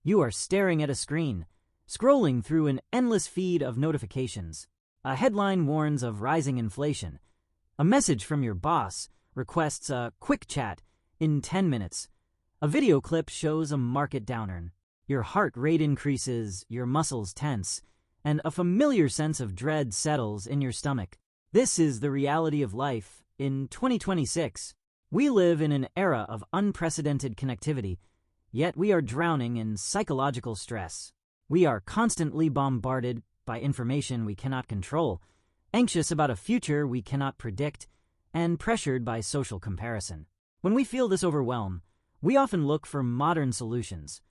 You are staring at a screen, scrolling through an endless feed of notifications. A headline warns of rising inflation. A message from your boss requests a quick chat in 10 minutes. A video clip shows a market downturn. Your heart rate increases, your muscles tense, and a familiar sense of dread settles in your stomach. This is the reality of life in 2026. We live in an era of unprecedented connectivity, yet we are drowning in psychological stress. We are constantly bombarded by information we cannot control, anxious about a future we cannot predict, and pressured by social comparison. When we feel this overwhelm, we often look for modern solutions,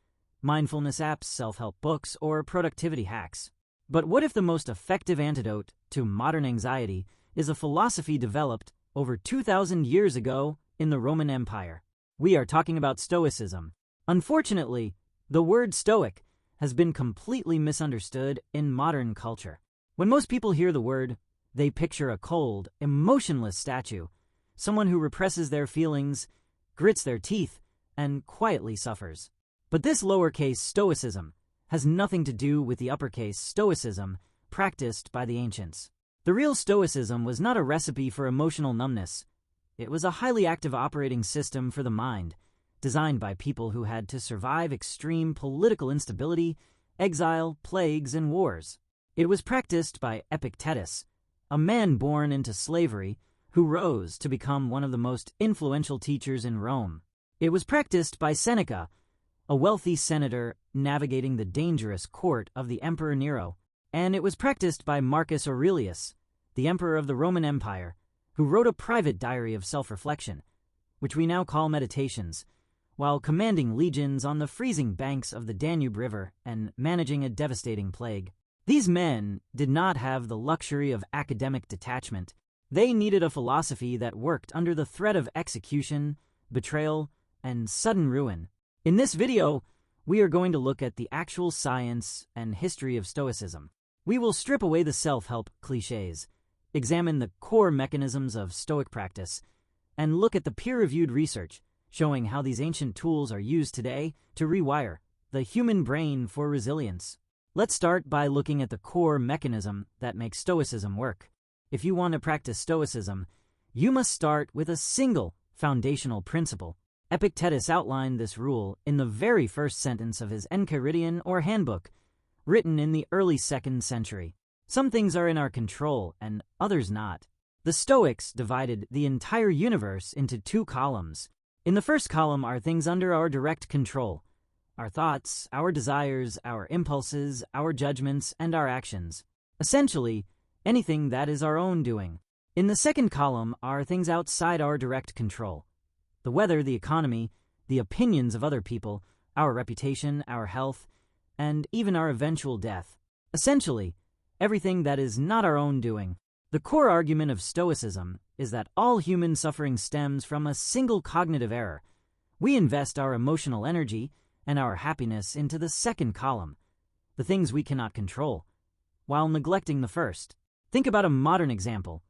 mindfulness apps, self-help books, or productivity hacks. But what if the most effective antidote to modern anxiety is a philosophy developed over 2,000 years ago in the Roman Empire? We are talking about Stoicism. Unfortunately, the word Stoic has been completely misunderstood in modern culture. When most people hear the word, they picture a cold, emotionless statue, someone who represses their feelings, grits their teeth, and quietly suffers. But this lowercase Stoicism has nothing to do with the uppercase Stoicism practiced by the ancients. The real Stoicism was not a recipe for emotional numbness. It was a highly active operating system for the mind, designed by people who had to survive extreme political instability, exile, plagues, and wars. It was practiced by Epictetus, a man born into slavery who rose to become one of the most influential teachers in Rome. It was practiced by Seneca, a wealthy senator navigating the dangerous court of the Emperor Nero. And it was practiced by Marcus Aurelius, the emperor of the Roman Empire, who wrote a private diary of self-reflection, which we now call Meditations, while commanding legions on the freezing banks of the Danube River and managing a devastating plague. These men did not have the luxury of academic detachment. They needed a philosophy that worked under the threat of execution, betrayal, and sudden ruin. In this video, we are going to look at the actual science and history of Stoicism. We will strip away the self-help clichés, examine the core mechanisms of Stoic practice, and look at the peer-reviewed research showing how these ancient tools are used today to rewire the human brain for resilience. Let's start by looking at the core mechanism that makes Stoicism work. If you want to practice Stoicism, you must start with a single foundational principle. Epictetus outlined this rule in the very first sentence of his Enchiridion or handbook, written in the early 2nd century. Some things are in our control and others not. The Stoics divided the entire universe into 2 columns. In the first column are things under our direct control: our thoughts, our desires, our impulses, our judgments, and our actions. Essentially, anything that is our own doing. In the second column are things outside our direct control: the weather, the economy, the opinions of other people, our reputation, our health, and even our eventual death. Essentially, everything that is not our own doing. The core argument of Stoicism is that all human suffering stems from a single cognitive error. We invest our emotional energy and our happiness into the second column, the things we cannot control, while neglecting the first. Think about a modern example.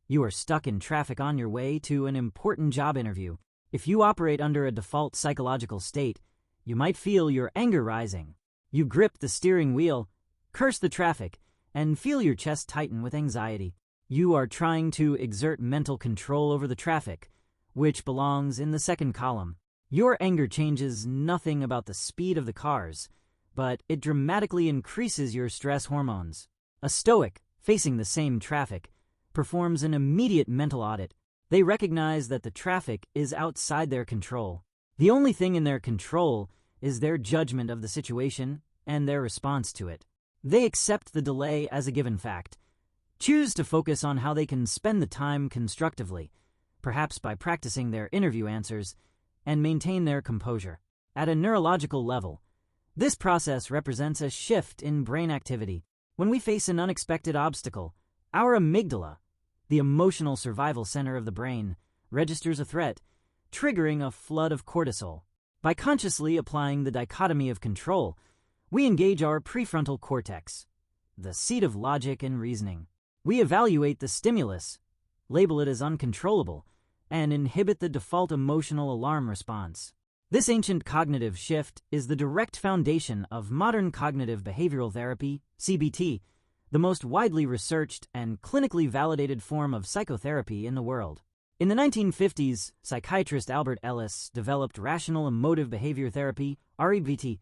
You are stuck in traffic on your way to an important job interview. If you operate under a default psychological state, you might feel your anger rising. You grip the steering wheel, curse the traffic, and feel your chest tighten with anxiety. You are trying to exert mental control over the traffic, which belongs in the second column. Your anger changes nothing about the speed of the cars, but it dramatically increases your stress hormones. A Stoic, facing the same traffic, performs an immediate mental audit. They recognize that the traffic is outside their control. The only thing in their control is their judgment of the situation and their response to it. They accept the delay as a given fact, choose to focus on how they can spend the time constructively, perhaps by practicing their interview answers, and maintain their composure. At a neurological level, this process represents a shift in brain activity. When we face an unexpected obstacle, our amygdala, the emotional survival center of the brain, registers a threat, triggering a flood of cortisol. By consciously applying the dichotomy of control, we engage our prefrontal cortex, the seat of logic and reasoning. We evaluate the stimulus, label it as uncontrollable, and inhibit the default emotional alarm response. This ancient cognitive shift is the direct foundation of modern cognitive behavioral therapy, CBT, the most widely researched and clinically validated form of psychotherapy in the world. In the 1950s, psychiatrist Albert Ellis developed rational emotive behavior therapy, REBT,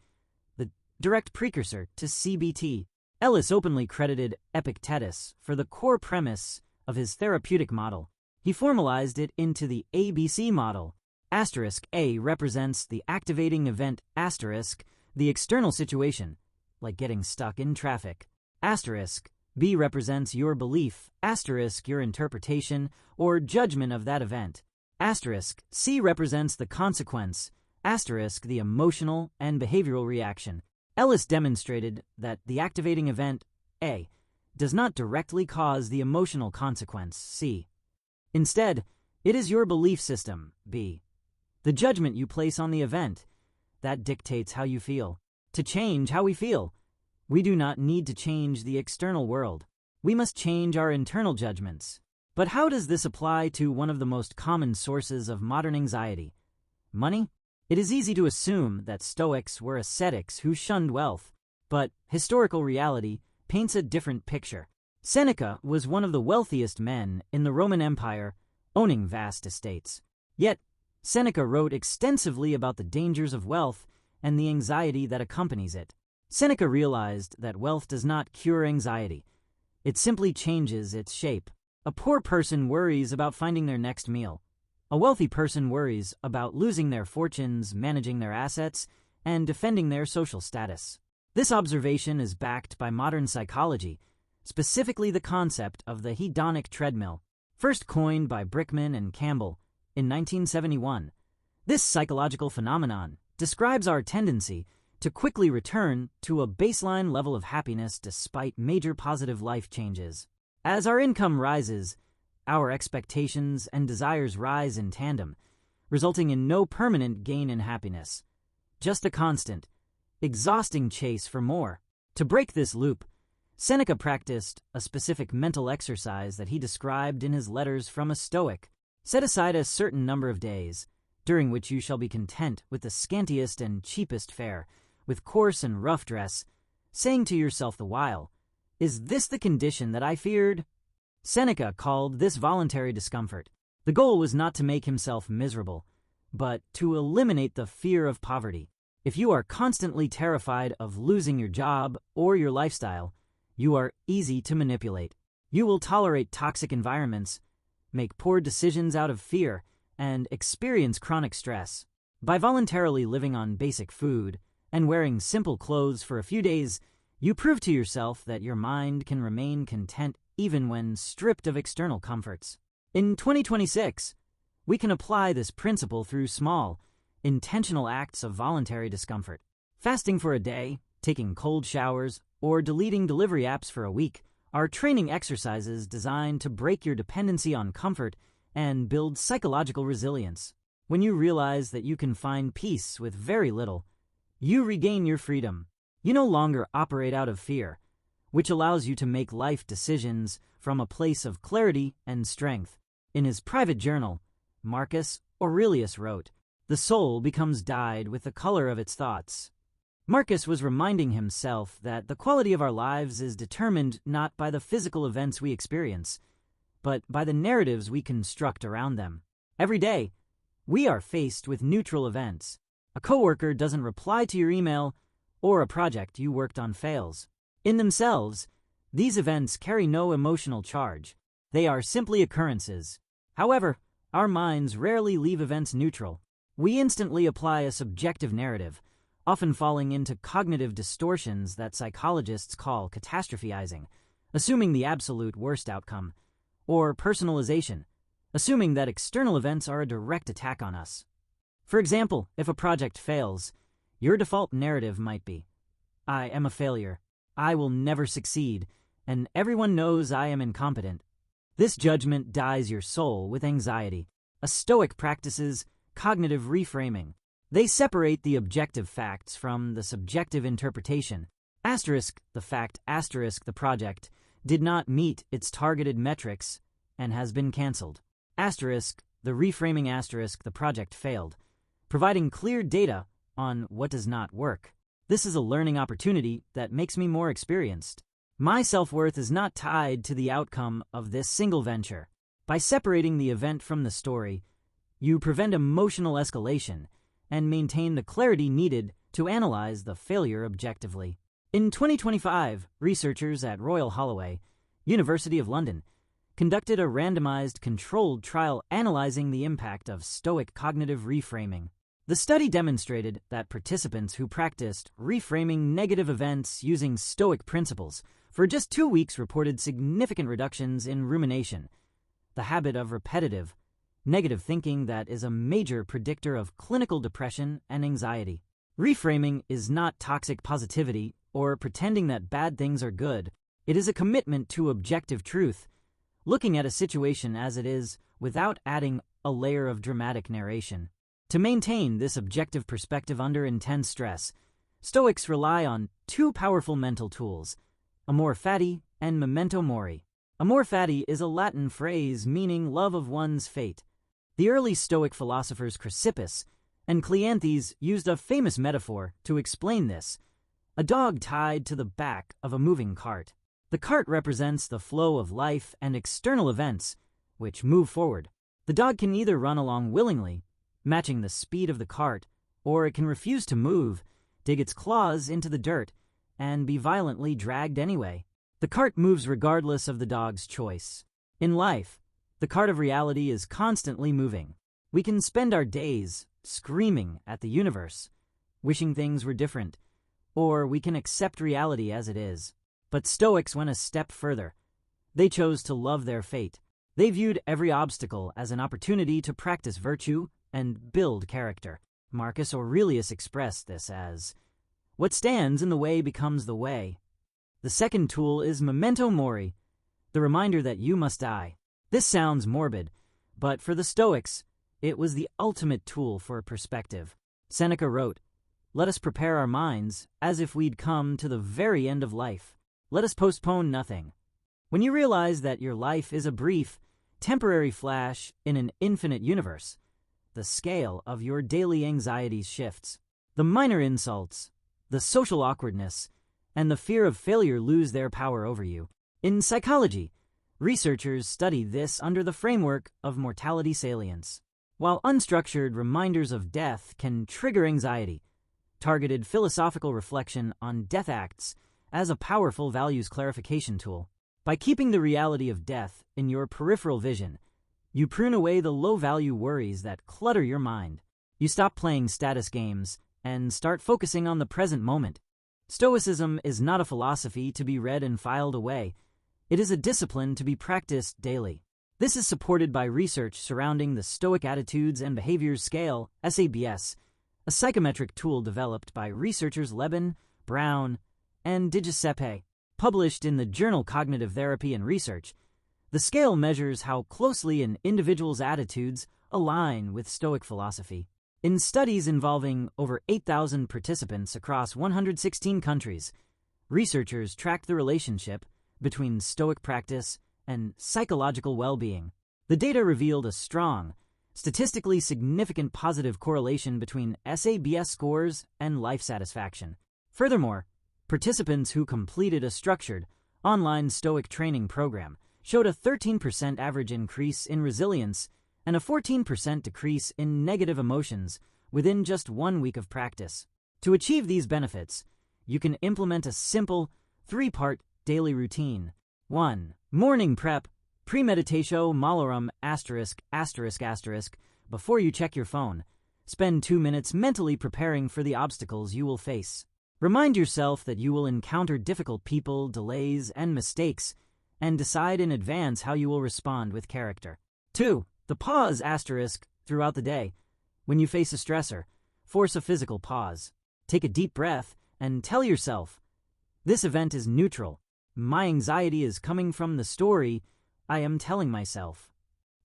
the direct precursor to CBT. Ellis openly credited Epictetus for the core premise of his therapeutic model. He formalized it into the ABC model. *A represents the activating event, the external situation, like getting stuck in traffic. *B represents your belief, your interpretation or judgment of that event. *C represents the consequence, the emotional and behavioral reaction. Ellis demonstrated that the activating event, A, does not directly cause the emotional consequence, C. Instead, it is your belief system, B. The judgment you place on the event, that dictates how you feel. To change how we feel, we do not need to change the external world. We must change our internal judgments. But how does this apply to one of the most common sources of modern anxiety? Money? It is easy to assume that Stoics were ascetics who shunned wealth, but historical reality paints a different picture. Seneca was one of the wealthiest men in the Roman Empire, owning vast estates. Yet, Seneca wrote extensively about the dangers of wealth and the anxiety that accompanies it. Seneca realized that wealth does not cure anxiety. It simply changes its shape. A poor person worries about finding their next meal. A wealthy person worries about losing their fortunes, managing their assets, and defending their social status. This observation is backed by modern psychology, specifically the concept of the hedonic treadmill, first coined by Brickman and Campbell in 1971. This psychological phenomenon describes our tendency to quickly return to a baseline level of happiness despite major positive life changes. As our income rises, our expectations and desires rise in tandem, resulting in no permanent gain in happiness, just a constant, exhausting chase for more. To break this loop, Seneca practiced a specific mental exercise that he described in his Letters from a Stoic. Set aside a certain number of days, during which you shall be content with the scantiest and cheapest fare, with coarse and rough dress, saying to yourself the while, "Is this the condition that I feared?" Seneca called this voluntary discomfort. The goal was not to make himself miserable, but to eliminate the fear of poverty. If you are constantly terrified of losing your job or your lifestyle, you are easy to manipulate. You will tolerate toxic environments, make poor decisions out of fear, and experience chronic stress. By voluntarily living on basic food and wearing simple clothes for a few days, you prove to yourself that your mind can remain content even when stripped of external comforts. In 2026, we can apply this principle through small, intentional acts of voluntary discomfort. Fasting for a day, taking cold showers, or deleting delivery apps for a week are training exercises designed to break your dependency on comfort and build psychological resilience. When you realize that you can find peace with very little, you regain your freedom. You no longer operate out of fear, which allows you to make life decisions from a place of clarity and strength. In his private journal, Marcus Aurelius wrote, "The soul becomes dyed with the color of its thoughts." Marcus was reminding himself that the quality of our lives is determined not by the physical events we experience, but by the narratives we construct around them. Every day, we are faced with neutral events. A coworker doesn't reply to your email, or a project you worked on fails. In themselves, these events carry no emotional charge. They are simply occurrences. However, our minds rarely leave events neutral. We instantly apply a subjective narrative, often falling into cognitive distortions that psychologists call catastrophizing, assuming the absolute worst outcome, or personalization, assuming that external events are a direct attack on us. For example, if a project fails, your default narrative might be, "I am a failure, I will never succeed, and everyone knows I am incompetent." This judgment dyes your soul with anxiety. A Stoic practices cognitive reframing. They separate the objective facts from the subjective interpretation. The fact the project did not meet its targeted metrics and has been cancelled. The reframing the project failed providing clear data on what does not work. This is a learning opportunity that makes me more experienced. My self-worth is not tied to the outcome of this single venture. By separating the event from the story, you prevent emotional escalation and maintain the clarity needed to analyze the failure objectively. In 2025, researchers at Royal Holloway, University of London, conducted a randomized controlled trial analyzing the impact of Stoic cognitive reframing. The study demonstrated that participants who practiced reframing negative events using Stoic principles for just 2 weeks reported significant reductions in rumination, the habit of repetitive, negative thinking that is a major predictor of clinical depression and anxiety. Reframing is not toxic positivity or pretending that bad things are good. It is a commitment to objective truth, looking at a situation as it is without adding a layer of dramatic narration. To maintain this objective perspective under intense stress, Stoics rely on 2 powerful mental tools, Amor Fati and Memento Mori. Amor Fati is a Latin phrase meaning love of one's fate. The early Stoic philosophers Chrysippus and Cleanthes used a famous metaphor to explain this: a dog tied to the back of a moving cart. The cart represents the flow of life and external events, which move forward. The dog can either run along willingly, matching the speed of the cart, or it can refuse to move, dig its claws into the dirt, and be violently dragged anyway. The cart moves regardless of the dog's choice. In life, the cart of reality is constantly moving. We can spend our days screaming at the universe, wishing things were different, or we can accept reality as it is. But Stoics went a step further. They chose to love their fate. They viewed every obstacle as an opportunity to practice virtue and build character. Marcus Aurelius expressed this as, "What stands in the way becomes the way." The second tool is Memento Mori, the reminder that you must die. This sounds morbid, but for the Stoics, it was the ultimate tool for perspective. Seneca wrote, "Let us prepare our minds as if we'd come to the very end of life. Let us postpone nothing." When you realize that your life is a brief, temporary flash in an infinite universe, the scale of your daily anxieties shifts. The minor insults, the social awkwardness, and the fear of failure lose their power over you. In psychology, researchers study this under the framework of mortality salience. While unstructured reminders of death can trigger anxiety, targeted philosophical reflection on death acts as a powerful values clarification tool. By keeping the reality of death in your peripheral vision, you prune away the low-value worries that clutter your mind. You stop playing status games and start focusing on the present moment. Stoicism is not a philosophy to be read and filed away. It is a discipline to be practiced daily. This is supported by research surrounding the Stoic Attitudes and Behaviors Scale, SABS, a psychometric tool developed by researchers Leben, Brown, and Giuseppe. Published in the journal Cognitive Therapy and Research, the scale measures how closely an individual's attitudes align with Stoic philosophy. In studies involving over 8,000 participants across 116 countries, researchers tracked the relationship between Stoic practice and psychological well-being. The data revealed a strong, statistically significant positive correlation between SABS scores and life satisfaction. Furthermore, participants who completed a structured, online Stoic training program showed a 13% average increase in resilience and a 14% decrease in negative emotions within just 1 week of practice. To achieve these benefits, you can implement a simple 3-part daily routine. 1. Morning prep, premeditatio malorum ****. Before you check your phone, spend 2 minutes mentally preparing for the obstacles you will face. Remind yourself that you will encounter difficult people, delays, and mistakes, and decide in advance how you will respond with character. 2. The pause * throughout the day. When you face a stressor, force a physical pause. Take a deep breath and tell yourself, "This event is neutral. My anxiety is coming from the story I am telling myself."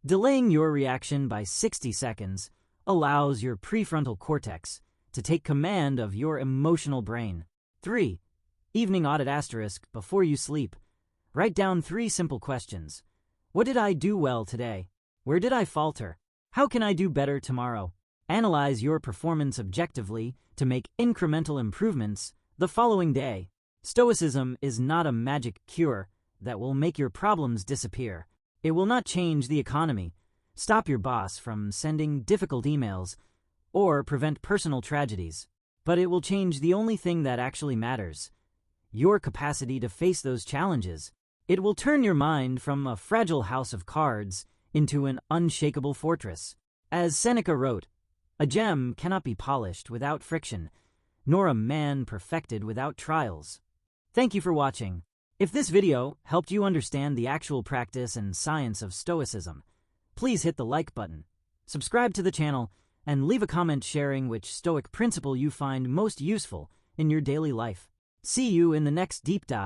Delaying your reaction by 60 seconds allows your prefrontal cortex to take command of your emotional brain. 3. Evening audit * before you sleep. Write down 3 simple questions. What did I do well today? Where did I falter? How can I do better tomorrow? Analyze your performance objectively to make incremental improvements the following day. Stoicism is not a magic cure that will make your problems disappear. It will not change the economy, stop your boss from sending difficult emails, or prevent personal tragedies. But it will change the only thing that actually matters: your capacity to face those challenges. It will turn your mind from a fragile house of cards into an unshakable fortress. As Seneca wrote, "A gem cannot be polished without friction, nor a man perfected without trials." Thank you for watching. If this video helped you understand the actual practice and science of Stoicism, please hit the like button, subscribe to the channel, and leave a comment sharing which Stoic principle you find most useful in your daily life. See you in the next deep dive.